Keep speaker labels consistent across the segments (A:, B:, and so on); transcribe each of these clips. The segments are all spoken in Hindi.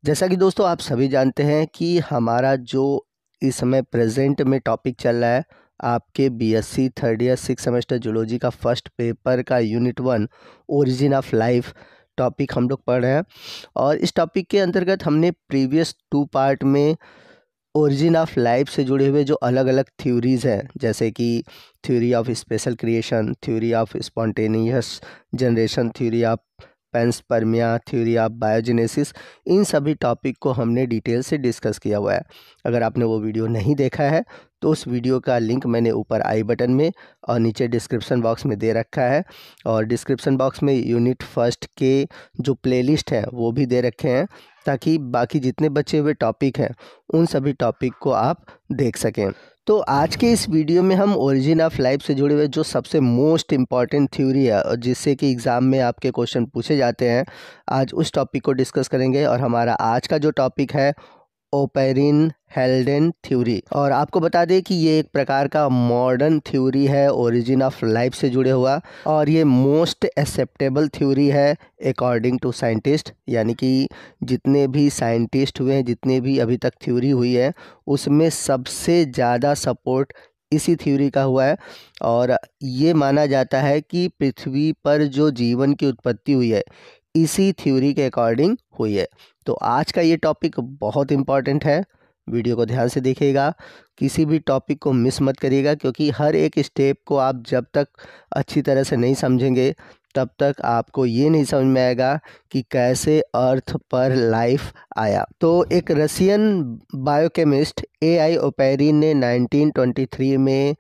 A: जैसा कि दोस्तों आप सभी जानते हैं कि हमारा जो इस समय प्रेजेंट में टॉपिक चल रहा है, आपके BSc third year 6 semester zoology का फर्स्ट पेपर का unit 1 origin of life topic हम लोग पढ़ रहे हैं। और इस टॉपिक के अंतर्गत हमने प्रीवियस 2 पार्ट में ओरिजिन ऑफ लाइफ से जुड़े हुए जो अलग अलग थ्योरीज़ हैं, जैसे कि theory of special creation, theory of spontaneous generation, theory of panspermia, theory of biogenesis, इन सभी टॉपिक को हमने डिटेल से डिस्कस किया हुआ है। अगर आपने वो वीडियो नहीं देखा है तो उस वीडियो का लिंक मैंने ऊपर आई बटन में और नीचे डिस्क्रिप्शन बॉक्स में दे रखा है, और डिस्क्रिप्शन बॉक्स में यूनिट फर्स्ट के जो प्लेलिस्ट हैं वो भी दे रखे हैं, ताकि बाकी जितने बचे हुए टॉपिक हैं उन सभी टॉपिक को आप देख सकें। तो आज के इस वीडियो में हम ओरिजिन ऑफ लाइफ से जुड़े हुए जो सबसे मोस्ट इम्पॉर्टेंट थ्योरी है और जिससे कि एग्ज़ाम में आपके क्वेश्चन पूछे जाते हैं, आज उस टॉपिक को डिस्कस करेंगे। और हमारा आज का जो टॉपिक है ओपेरिन हेल्डेन थ्योरी, और आपको बता दें कि ये एक प्रकार का मॉडर्न थ्योरी है ओरिजिन ऑफ लाइफ से जुड़े हुआ, और ये मोस्ट एक्सेप्टेबल थ्योरी है अकॉर्डिंग टू साइंटिस्ट। यानी कि जितने भी साइंटिस्ट हुए हैं, जितने भी अभी तक थ्योरी हुई है, उसमें सबसे ज़्यादा सपोर्ट इसी थ्योरी का हुआ है। और ये माना जाता है कि पृथ्वी पर जो जीवन की उत्पत्ति हुई है इसी थ्योरी के अकॉर्डिंग हुई है। तो आज का ये टॉपिक बहुत इम्पॉर्टेंट है, वीडियो को ध्यान से देखिएगा, किसी भी टॉपिक को मिस मत करिएगा, क्योंकि हर एक स्टेप को आप जब तक अच्छी तरह से नहीं समझेंगे तब तक आपको ये नहीं समझ में आएगा कि कैसे अर्थ पर लाइफ आया। तो एक रशियन बायोकेमिस्ट AI ओपेरिन ने 1923 में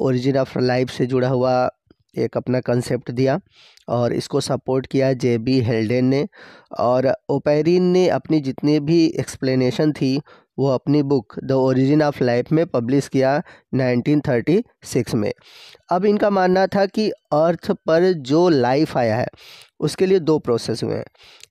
A: ओरिजिन ऑफ लाइफ से जुड़ा हुआ एक अपना कंसेप्ट दिया, और इसको सपोर्ट किया JB हेल्डेन ने। और ओपेरिन ने अपनी जितनी भी एक्सप्लेनेशन थी वो अपनी book the origin of life में पब्लिश किया 1936 में। अब इनका मानना था कि अर्थ पर जो लाइफ आया है उसके लिए 2 प्रोसेस हुए हैं,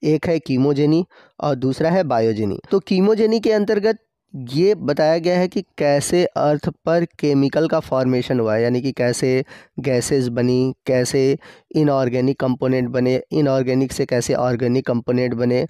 A: एक है कीमोजेनी और दूसरा है बायोजेनी। तो कीमोजेनी के अंतर्गत ये बताया गया है कि कैसे अर्थ पर केमिकल का फॉर्मेशन हुआ है, यानी कि कैसे गैसेस बनी, कैसे इनऑर्गेनिक कंपोनेंट बने, इनऑर्गेनिक से कैसे ऑर्गेनिक कंपोनेंट बने,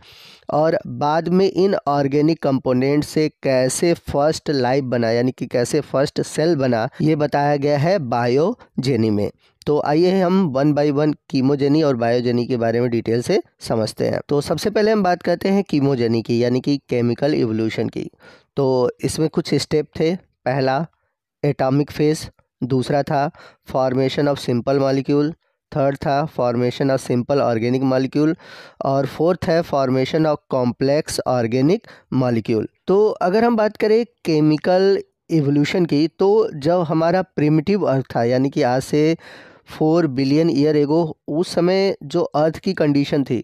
A: और बाद में इन ऑर्गेनिक कंपोनेंट से कैसे फर्स्ट लाइफ बना, यानी कि कैसे फर्स्ट सेल बना, ये बताया गया है बायोजेनी में। तो आइए हम 1 बाय 1 कीमोजेनी और बायोजेनी के बारे में डिटेल से समझते हैं। तो सबसे पहले हम बात करते हैं कीमोजेनी की, यानी कि केमिकल इवोल्यूशन की। तो इसमें कुछ स्टेप थे। पहला एटॉमिक फेज, दूसरा था formation of simple molecule, third था formation of simple organic molecule, और फोर्थ है formation of complex organic molecule. तो अगर हम बात करें केमिकल इवोल्यूशन की, तो जब हमारा प्रिमिटिव अर्थ था, यानी कि आज से 4 बिलियन ईयर एगो, उस समय जो अर्थ की कंडीशन थी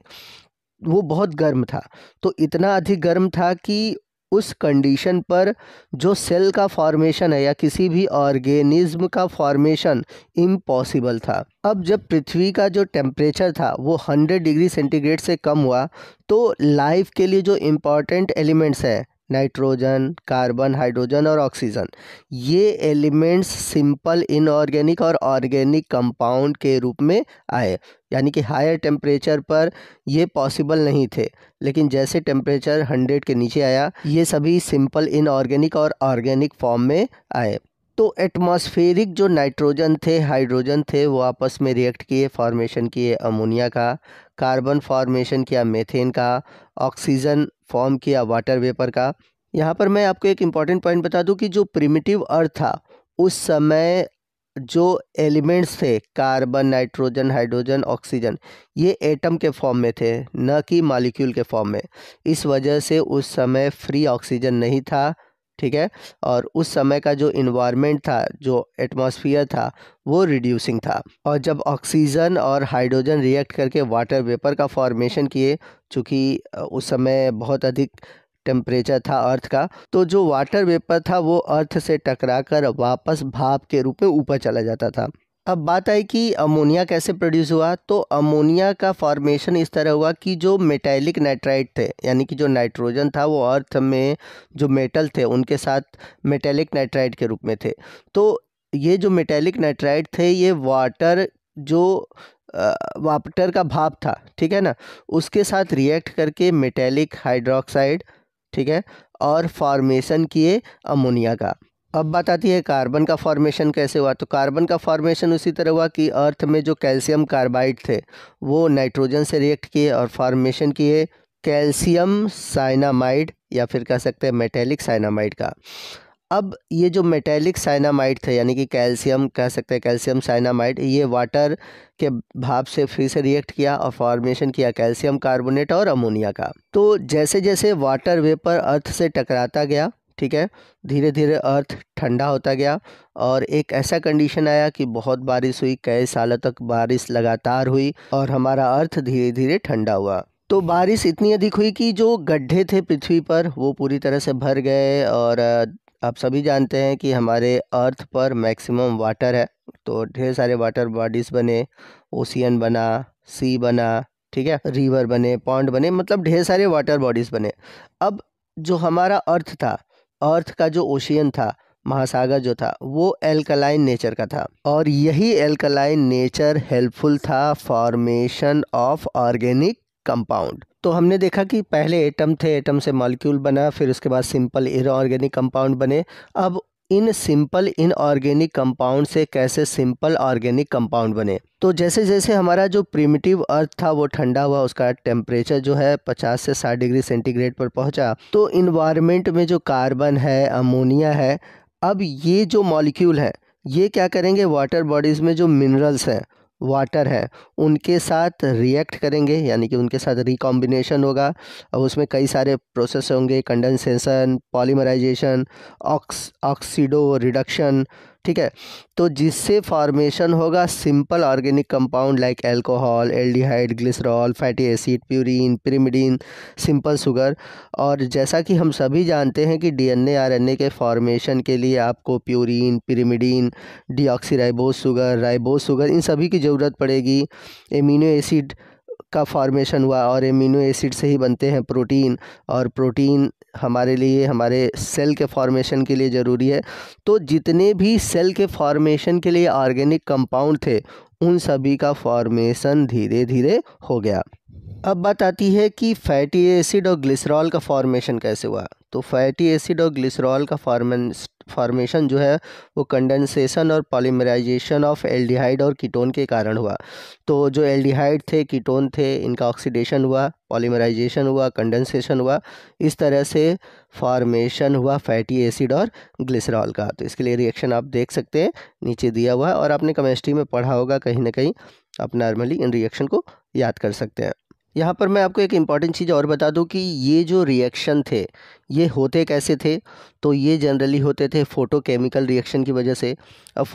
A: वो बहुत गर्म था। तो इतना अधिक गर्म था कि उस कंडीशन पर जो सेल का फॉर्मेशन है या किसी भी ऑर्गेनिज्म का फॉर्मेशन इम्पॉसिबल था। अब जब पृथ्वी का जो टेम्परेचर था वो 100 डिग्री सेंटीग्रेड से कम हुआ, तो लाइफ के लिए जो इम्पॉर्टेंट एलिमेंट्स हैं, नाइट्रोजन, कार्बन, हाइड्रोजन और ऑक्सीजन, ये एलिमेंट्स सिंपल इनऑर्गेनिक और ऑर्गेनिक कंपाउंड के रूप में आए। यानी कि हायर टेम्परेचर पर ये पॉसिबल नहीं थे, लेकिन जैसे टेम्परेचर 100 के नीचे आया ये सभी सिंपल इनऑर्गेनिक और ऑर्गेनिक फॉर्म में आए। तो एटमॉस्फेरिक जो नाइट्रोजन थे, हाइड्रोजन थे, वो आपस में रिएक्ट किए, फॉर्मेशन किए अमोनिया का, कार्बन फॉर्मेशन किया मीथेन का, ऑक्सीजन फॉर्म किया वाटर वेपर का। यहाँ पर मैं आपको एक इम्पॉर्टेंट पॉइंट बता दूँ कि जो प्रिमिटिव अर्थ था उस समय जो एलिमेंट्स थे, कार्बन, नाइट्रोजन, हाइड्रोजन, ऑक्सीजन, ये एटम के फॉर्म में थे, न कि मॉलिक्यूल के फॉर्म में। इस वजह से उस समय फ्री ऑक्सीजन नहीं था, ठीक है, और उस समय का जो इन्वायरमेंट था, जो एटमॉस्फेयर था, वो रिड्यूसिंग था। और जब ऑक्सीजन और हाइड्रोजन रिएक्ट करके वाटर वेपर का फॉर्मेशन किए, चूँकि उस समय बहुत अधिक टेम्परेचर था अर्थ का, तो जो वाटर वेपर था वो अर्थ से टकराकर वापस भाप के रूप में ऊपर चला जाता था। अब बात आई कि अमोनिया कैसे प्रोड्यूस हुआ। तो अमोनिया का फॉर्मेशन इस तरह हुआ कि जो मेटालिक नाइट्राइट थे, यानी कि जो नाइट्रोजन था वो अर्थ में जो मेटल थे उनके साथ मेटालिक नाइट्राइट के रूप में थे। तो ये जो मेटालिक नाइट्राइट थे ये वाटर जो वाटर का भाप था, ठीक है ना, उसके साथ रिएक्ट करके मेटेलिक हाइड्रोक्साइड, ठीक है, और फॉर्मेशन किए अमोनिया का। अब बात आती है कार्बन का फॉर्मेशन कैसे हुआ। तो कार्बन का फॉर्मेशन उसी तरह हुआ कि अर्थ में जो कैल्शियम कार्बाइड थे वो नाइट्रोजन से रिएक्ट किए और फॉर्मेशन किए कैल्शियम साइनामाइड, या फिर कह सकते हैं मेटेलिक साइनामाइड का। अब ये जो मेटेलिक साइनामाइड थे, यानी कि कैल्शियम कह सकते हैं कैल्शियम साइनामाइड, ये वाटर के भाप से फिर से रिएक्ट किया और फॉर्मेशन किया कैल्शियम कार्बोनेट और अमोनिया का। तो जैसे जैसे वाटर वेपर अर्थ से टकराता गया, ठीक है, धीरे धीरे अर्थ ठंडा होता गया और एक ऐसा कंडीशन आया कि बहुत बारिश हुई, कई सालों तक बारिश लगातार हुई और हमारा अर्थ धीरे धीरे ठंडा हुआ। तो बारिश इतनी अधिक हुई कि जो गड्ढे थे पृथ्वी पर वो पूरी तरह से भर गए। और आप सभी जानते हैं कि हमारे अर्थ पर मैक्सिमम वाटर है, तो ढेर सारे वाटर बॉडीज़ बने, ओशियन बना, सी बना, ठीक है, रिवर बने, पॉन्ड बने, मतलब ढेर सारे वाटर बॉडीज़ बने। अब जो हमारा अर्थ था, अर्थ का जो ओशियन था, महासागर जो था, वो एल्कलाइन नेचर का था और यही एल्कलाइन नेचर हेल्पफुल था फॉर्मेशन ऑफ ऑर्गेनिक कंपाउंड। तो हमने देखा कि पहले एटम थे, एटम से मॉलिक्यूल बना, फिर उसके बाद सिंपल इनऑर्गेनिक कंपाउंड बने। अब इन सिंपल इनऑर्गेनिक कंपाउंड से कैसे सिंपल ऑर्गेनिक कंपाउंड बने। तो जैसे जैसे हमारा जो प्रिमिटिव अर्थ था वो ठंडा हुआ, उसका टेम्परेचर जो है 50 से 60 डिग्री सेंटीग्रेड पर पहुंचा, तो इन्वायरमेंट में जो कार्बन है, अमोनिया है, अब ये जो मॉलिक्यूल है ये क्या करेंगे, वाटर बॉडीज़ में जो मिनरल्स हैं, वाटर है, उनके साथ रिएक्ट करेंगे, यानी कि उनके साथ रिकॉम्बिनेशन होगा। अब उसमें कई सारे प्रोसेस होंगे, कंडेंसेशन, पॉलीमराइजेशन, ऑक्सीडो रिडक्शन, ठीक है, तो जिससे फॉर्मेशन होगा simple organic compound like alcohol, aldehyde, glycerol, fatty acid, purine, pyrimidine, simple sugar. और जैसा कि हम सभी जानते हैं कि डीएनए आरएनए के फॉर्मेशन के लिए आपको प्यूरिन, पिरिमिडीन, डीऑक्सीराइबोज शुगर, इन सभी की ज़रूरत पड़ेगी। एमिनो एसिड का फॉर्मेशन हुआ और एमिनो एसिड से ही बनते हैं प्रोटीन, और प्रोटीन हमारे लिए, हमारे सेल के फॉर्मेशन के लिए ज़रूरी है। तो जितने भी सेल के फॉर्मेशन के लिए ऑर्गेनिक कंपाउंड थे उन सभी का फॉर्मेशन धीरे धीरे हो गया। अब बात आती है कि फैटी एसिड और ग्लिसरॉल का फॉर्मेशन कैसे हुआ। तो फैटी एसिड और ग्लिसरॉल का फॉर्मेशन जो है वो कंडेंसेशन और पॉलीमराइजेशन ऑफ एल्डिहाइड और कीटोन के कारण हुआ। तो जो एल्डिहाइड थे, कीटोन थे, इनका ऑक्सीडेशन हुआ, पॉलीमराइजेशन हुआ, कंडेंसेशन हुआ, इस तरह से फॉर्मेशन हुआ फैटी एसिड और ग्लिसरॉल का। तो इसके लिए रिएक्शन आप देख सकते हैं, नीचे दिया हुआ है और आपने केमिस्ट्री में पढ़ा होगा कहीं ना कहीं, आप नॉर्मली इन रिएक्शन को याद कर सकते हैं। यहाँ पर मैं आपको एक इम्पॉर्टेंट चीज़ और बता दूँ कि ये जो रिएक्शन थे ये होते कैसे थे। तो ये जनरली होते थे फोटोकेमिकल रिएक्शन की वजह से। अब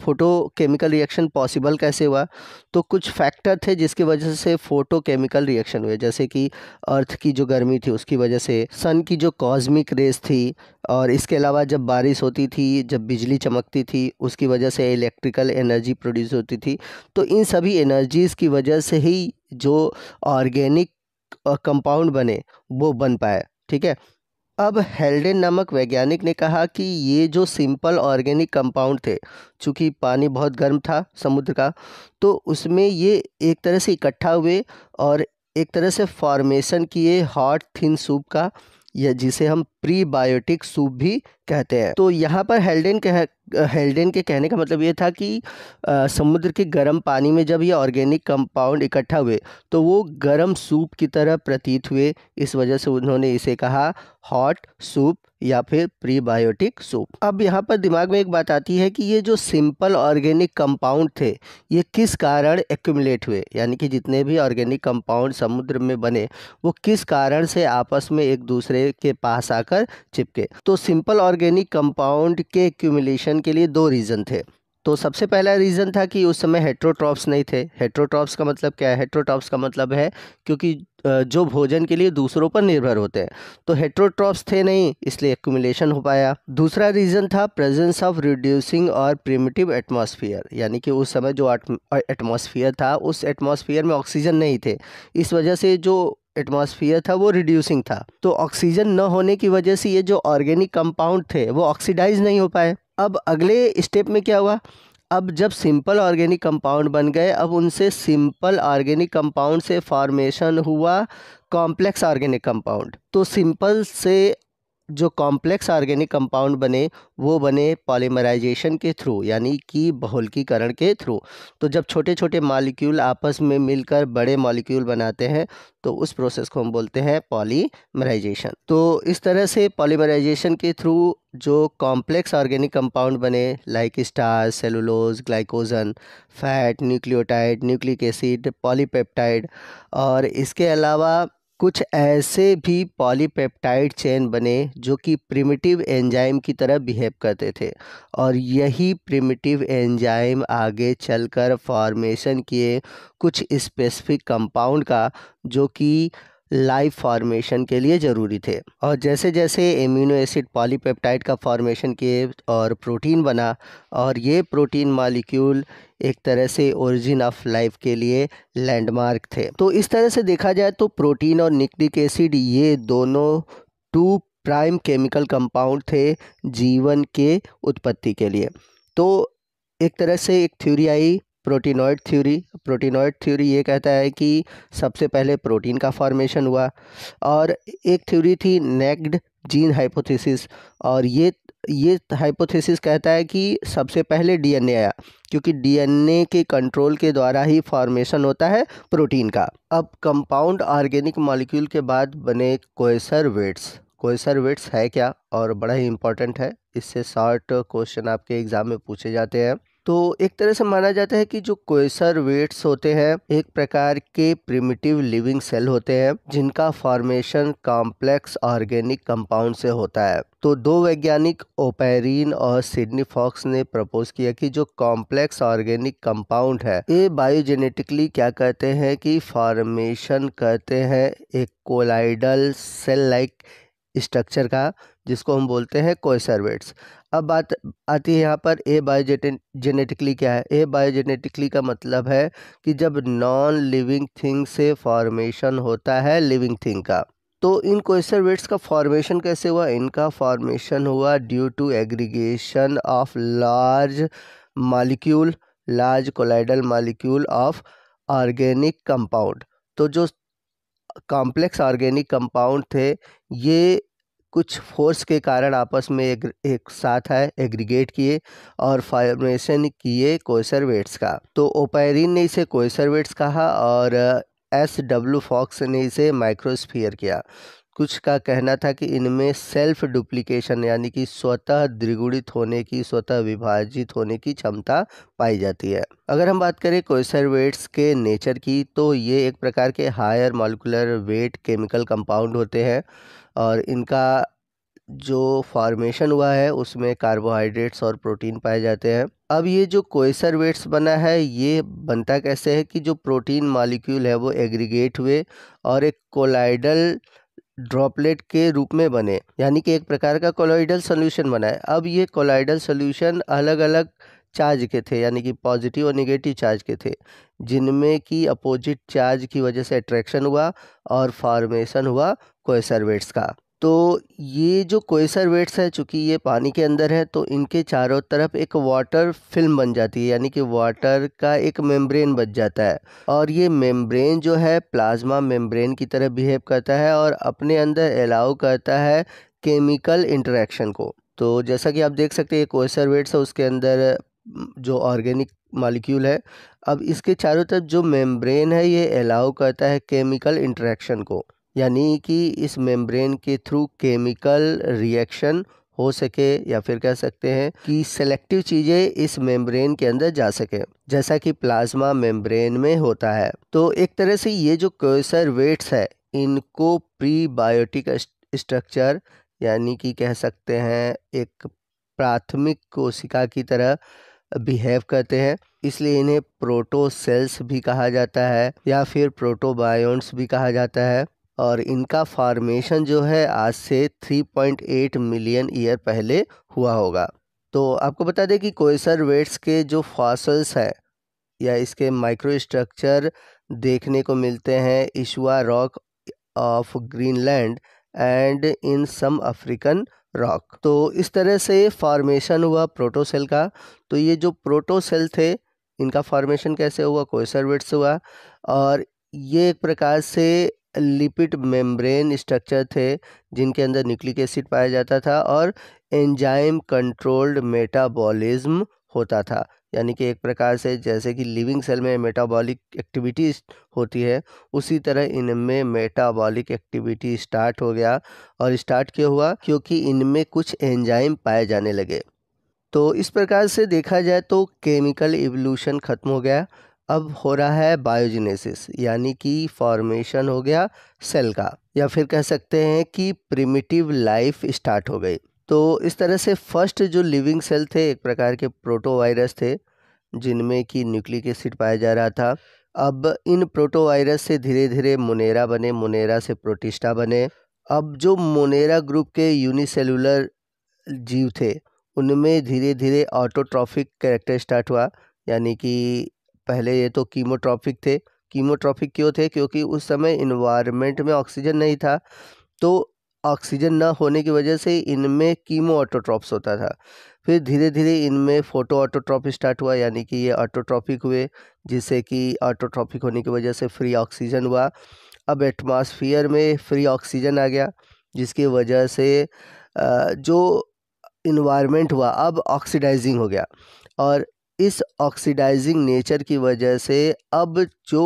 A: फोटोकेमिकल रिएक्शन पॉसिबल कैसे हुआ। तो कुछ फैक्टर थे जिसकी वजह से फोटोकेमिकल रिएक्शन हुए, जैसे कि अर्थ की जो गर्मी थी उसकी वजह से, सन की जो कॉस्मिक रेस थी, और इसके अलावा जब बारिश होती थी, जब बिजली चमकती थी, उसकी वजह से इलेक्ट्रिकल एनर्जी प्रोड्यूस होती थी। तो इन सभी एनर्जीज़ की वजह से ही जो ऑर्गेनिक कंपाउंड बने वो बन पाए, ठीक है। अब हेल्डेन नामक वैज्ञानिक ने कहा कि ये जो सिंपल ऑर्गेनिक कंपाउंड थे, चूँकि पानी बहुत गर्म था समुद्र का, तो उसमें ये एक तरह से इकट्ठा हुए और एक तरह से फॉर्मेशन किए हॉट थिन सूप का, या जिसे हम प्रीबायोटिक सूप भी कहते हैं। तो यहाँ पर हेल्डेन के कहने का मतलब ये था कि समुद्र के गर्म पानी में जब ये ऑर्गेनिक कंपाउंड इकट्ठा हुए तो वो गर्म सूप की तरह प्रतीत हुए, इस वजह से उन्होंने इसे कहा हॉट सूप या फिर प्रीबायोटिक सूप। अब यहाँ पर दिमाग में एक बात आती है कि ये जो सिंपल ऑर्गेनिक कंपाउंड थे ये किस कारण एक्यूमुलेट हुए, यानी कि जितने भी ऑर्गेनिक कंपाउंड समुद्र में बने वो किस कारण से आपस में एक दूसरे के पास आकर चिपके। तो सिंपल ऑर्गेनिक कंपाउंड के एक्यूमुलेशन के लिए दो रीज़न थे। तो सबसे पहला रीज़न था कि उस समय हेट्रोट्रॉप्स नहीं थे। हेट्रोट्रॉप्स का मतलब क्या है? हेट्रोट्रॉप्स का मतलब है क्योंकि जो भोजन के लिए दूसरों पर निर्भर होते हैं, तो हेट्रोट्रॉप्स थे नहीं, इसलिए एक्यूमुलेशन हो पाया। दूसरा रीज़न था प्रेजेंस ऑफ रिड्यूसिंग और प्रिमिटिव एटमॉस्फेयर, यानी कि उस समय जो एटमॉस्फेयर था उस एटमॉस्फेयर में ऑक्सीजन नहीं थे, इस वजह से जो एटमॉस्फेयर था वो रिड्यूसिंग था। तो ऑक्सीजन न होने की वजह से ये जो ऑर्गेनिक कंपाउंड थे वो ऑक्सीडाइज नहीं हो पाए। अब अगले स्टेप में क्या हुआ, अब जब सिंपल ऑर्गेनिक कंपाउंड बन गए, अब उनसे सिंपल ऑर्गेनिक कंपाउंड से फॉर्मेशन हुआ कॉम्प्लेक्स ऑर्गेनिक कंपाउंड। तो सिंपल से जो कॉम्प्लेक्स ऑर्गेनिक कंपाउंड बने वो बने पॉलीमराइजेशन के थ्रू, यानी कि बहुलकीकरण के थ्रू। तो जब छोटे छोटे मॉलिक्यूल आपस में मिलकर बड़े मॉलिक्यूल बनाते हैं तो उस प्रोसेस को हम बोलते हैं पॉलीमराइजेशन। तो इस तरह से पॉलीमराइजेशन के थ्रू जो कॉम्प्लेक्स ऑर्गेनिक कंपाउंड बने like starch, cellulose, glycogen, fat, nucleotide, nucleic acid, polypeptide, और इसके अलावा कुछ ऐसे भी पॉलीपेप्टाइड चेन बने जो कि प्रिमिटिव एंजाइम की तरह बिहेव करते थे, और यही प्रिमिटिव एंजाइम आगे चलकर फॉर्मेशन किए कुछ स्पेसिफिक कंपाउंड का जो कि लाइफ फॉर्मेशन के लिए ज़रूरी थे। और जैसे जैसे एमिनो एसिड पॉलीपेप्टाइड का फॉर्मेशन किए और प्रोटीन बना, और ये प्रोटीन मॉलिक्यूल एक तरह से ओरिजिन ऑफ लाइफ के लिए लैंडमार्क थे। तो इस तरह से देखा जाए तो प्रोटीन और न्यूक्लिक एसिड ये दोनों टू प्राइम केमिकल कंपाउंड थे जीवन के उत्पत्ति के लिए। तो एक तरह से एक थ्योरी आई प्रोटीनॉइड थ्योरी। प्रोटीनॉइड थ्योरी ये कहता है कि सबसे पहले प्रोटीन का फॉर्मेशन हुआ, और एक थ्योरी थी नेक्ड जीन हाइपोथेसिस, और ये हाइपोथेसिस कहता है कि सबसे पहले डीएनए आया, क्योंकि डीएनए के कंट्रोल के द्वारा ही फॉर्मेशन होता है प्रोटीन का। अब कंपाउंड ऑर्गेनिक मॉलिक्यूल के बाद बने कोएसरवेट्स। कोएसरवेट्स है क्या, और बड़ा ही इंपॉर्टेंट है, इससे शॉर्ट क्वेश्चन आपके एग्जाम में पूछे जाते हैं। तो एक तरह से माना जाता है कि जो कोएसरवेट्स होते हैं एक प्रकार के प्रिमिटिव लिविंग सेल होते हैं जिनका फॉर्मेशन कॉम्प्लेक्स ऑर्गेनिक कंपाउंड से होता है। तो दो वैज्ञानिक ओपेरिन और सिडनी फॉक्स ने प्रपोज किया कि जो कॉम्प्लेक्स ऑर्गेनिक कंपाउंड है ये बायोजेनेटिकली क्या कहते हैं कि फॉर्मेशन करते हैं एक कोलाइडल सेल लाइक स्ट्रक्चर का, जिसको हम बोलते हैं कोएसरवेट्स। अब बात आती है यहाँ पर ए बायोजेनेटिकली क्या है। ए बायोजेनेटिकली का मतलब है कि जब नॉन लिविंग थिंग से फॉर्मेशन होता है लिविंग थिंग का। तो इन कोएसरवेट्स का फॉर्मेशन कैसे हुआ? इनका फॉर्मेशन हुआ due to aggregation of large molecule, large colloidal molecule of organic compound. तो जो कॉम्प्लेक्स ऑर्गेनिक कंपाउंड थे ये कुछ फोर्स के कारण आपस में एक साथ आए, एग्रीगेट किए और फॉर्मेशन किए कोएसरवेट्स का। तो ओपेरिन ने इसे कोएसरवेट्स कहा और एस.डब्ल्यू. फॉक्स ने इसे माइक्रोस्फीयर किया। कुछ का कहना था कि इनमें सेल्फ डुप्लीकेशन यानी कि स्वतः द्विगुणित होने की, स्वतः विभाजित होने की क्षमता पाई जाती है। अगर हम बात करें कोएसरवेट्स के नेचर की तो ये एक प्रकार के higher molecular weight chemical compound होते हैं, और इनका जो फॉर्मेशन हुआ है उसमें कार्बोहाइड्रेट्स और प्रोटीन पाए जाते हैं। अब ये जो कोएसरवेट्स बना है ये बनता कैसे है कि जो प्रोटीन मॉलिक्यूल है वो एग्रीगेट हुए और एक कोलाइडल ड्रॉपलेट के रूप में बने, यानी कि एक प्रकार का कोलॉइडल सॉल्यूशन बना है। अब ये कोलॉइडल सॉल्यूशन अलग अलग चार्ज के थे, यानी कि पॉजिटिव और नेगेटिव चार्ज के थे, जिनमें कि अपोजिट चार्ज की वजह से अट्रैक्शन हुआ और फॉर्मेशन हुआ कोएसरवेट्स का। तो ये जो कोएसरवेट्स है चूँकि ये पानी के अंदर है तो इनके चारों तरफ एक वाटर फिल्म बन जाती है, यानी कि वाटर का एक मेम्ब्रेन बच जाता है, और ये मेम्ब्रेन जो है प्लाज्मा मेम्ब्रेन की तरह बिहेव करता है और अपने अंदर अलाउ करता है केमिकल इंटरेक्शन को। तो जैसा कि आप देख सकते हैं कोएसरवेट्स है उसके अंदर जो ऑर्गेनिक मॉलिक्यूल है, अब इसके चारों तरफ जो मेम्ब्रेन है ये अलाउ करता है केमिकल इंटरेक्शन को, यानी कि इस मेम्ब्रेन के थ्रू केमिकल रिएक्शन हो सके, या फिर कह सकते हैं कि सेलेक्टिव चीज़ें इस मेम्ब्रेन के अंदर जा सके, जैसा कि प्लाज्मा मेम्ब्रेन में होता है। तो एक तरह से ये जो कोएसरवेट्स है इनको प्रीबायोटिक स्ट्रक्चर यानी कि कह सकते हैं एक प्राथमिक कोशिका की तरह बिहेव करते हैं, इसलिए इन्हें प्रोटोसेल्स भी कहा जाता है या फिर प्रोटोबायोन्ट्स भी कहा जाता है। और इनका फॉर्मेशन जो है आज से 3.8 मिलियन ईयर पहले हुआ होगा। तो आपको बता दें कि कोएसरवेट्स के जो फॉसिल्स है या इसके माइक्रो स्ट्रक्चर देखने को मिलते हैं Isua rock of Greenland and in some African rock. तो इस तरह से फॉर्मेशन हुआ प्रोटोसेल का। तो ये जो प्रोटोसेल थे इनका फॉर्मेशन कैसे हुआ, कोएसरवेट्स हुआ, और ये एक प्रकार से लिपिड मेम्ब्रेन स्ट्रक्चर थे जिनके अंदर न्यूक्लिक एसिड पाया जाता था और एंजाइम कंट्रोल्ड मेटाबॉलिज्म होता था। यानी कि एक प्रकार से जैसे कि लिविंग सेल में मेटाबॉलिक एक्टिविटी होती है, उसी तरह इनमें मेटाबॉलिक एक्टिविटी स्टार्ट हो गया। और स्टार्ट क्यों हुआ, क्योंकि इनमें कुछ एंजाइम पाए जाने लगे। तो इस प्रकार से देखा जाए तो केमिकल इवोल्यूशन खत्म हो गया। अब हो रहा है बायोजेनेसिस, यानी कि फॉर्मेशन हो गया सेल का, या फिर कह सकते हैं कि प्रिमिटिव लाइफ स्टार्ट हो गई। तो इस तरह से फर्स्ट जो लिविंग सेल थे एक प्रकार के प्रोटोवायरस थे जिनमें कि न्यूक्लिक एसिड पाया जा रहा था। अब इन प्रोटोवायरस से धीरे धीरे मोनेरा बने, मोनेरा से प्रोटिस्टा बने। अब जो मोनेरा ग्रुप के यूनिसेलुलर जीव थे उनमें धीरे धीरे ऑटोट्रॉफिक कैरेक्टर स्टार्ट हुआ। यानी कि पहले ये तो कीमोट्रॉफिक थे। कीमोट्रॉफिक क्यों थे, क्योंकि उस समय इन्वायरमेंट में ऑक्सीजन नहीं था, तो ऑक्सीजन न होने की वजह से इनमें कीमो ऑटोट्रॉप्स होता था। फिर धीरे धीरे इनमें फोटो ऑटोट्रॉप स्टार्ट हुआ, यानी कि ये ऑटोट्रॉपिक हुए, जिससे कि ऑटोट्रॉपिक होने की वजह से फ्री ऑक्सीजन हुआ। अब एटमॉस्फेयर में फ्री ऑक्सीजन आ गया, जिसकी वजह से जो इन्वायरमेंट हुआ अब ऑक्सीडाइजिंग हो गया। और इस ऑक्सीडाइजिंग नेचर की वजह से अब जो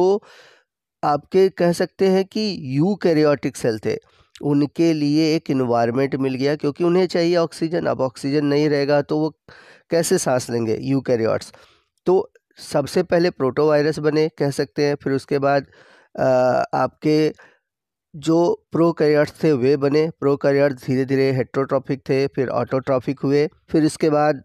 A: आपके कह सकते हैं कि यूकैरियोटिक सेल थे उनके लिए एक इन्वायरमेंट मिल गया, क्योंकि उन्हें चाहिए ऑक्सीजन। अब ऑक्सीजन नहीं रहेगा तो वो कैसे सांस लेंगे यूकैरियोट्स। तो सबसे पहले प्रोटोवायरस बने कह सकते हैं, फिर उसके बाद आपके जो प्रोकैरियोट्स थे वे बने। प्रोकैरियोट्स धीरे धीरे हेट्रोट्रॉफिक थे, फिर ऑटोट्रॉफिक हुए। फिर इसके बाद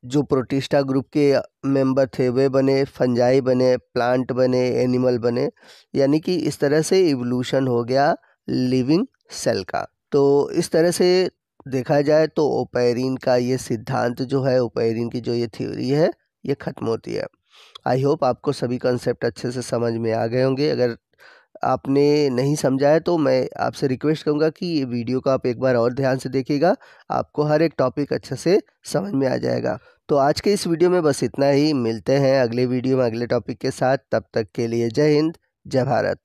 A: जो प्रोटिस्टा ग्रुप के मेंबर थे वे बने, फंजाई बने, प्लांट बने, एनिमल बने। यानी कि इस तरह से इवोल्यूशन हो गया लिविंग सेल का। तो इस तरह से देखा जाए तो ओपेरिन का ये सिद्धांत जो है, ओपेरिन की जो ये थ्योरी है, ये खत्म होती है। आई होप आपको सभी कॉन्सेप्ट अच्छे से समझ में आ गए होंगे। अगर आपने नहीं समझा है तो मैं आपसे रिक्वेस्ट करूंगा कि ये वीडियो को आप एक बार और ध्यान से देखिएगा, आपको हर एक टॉपिक अच्छे से समझ में आ जाएगा। तो आज के इस वीडियो में बस इतना ही। मिलते हैं अगले वीडियो में अगले टॉपिक के साथ। तब तक के लिए जय हिंद, जय भारत।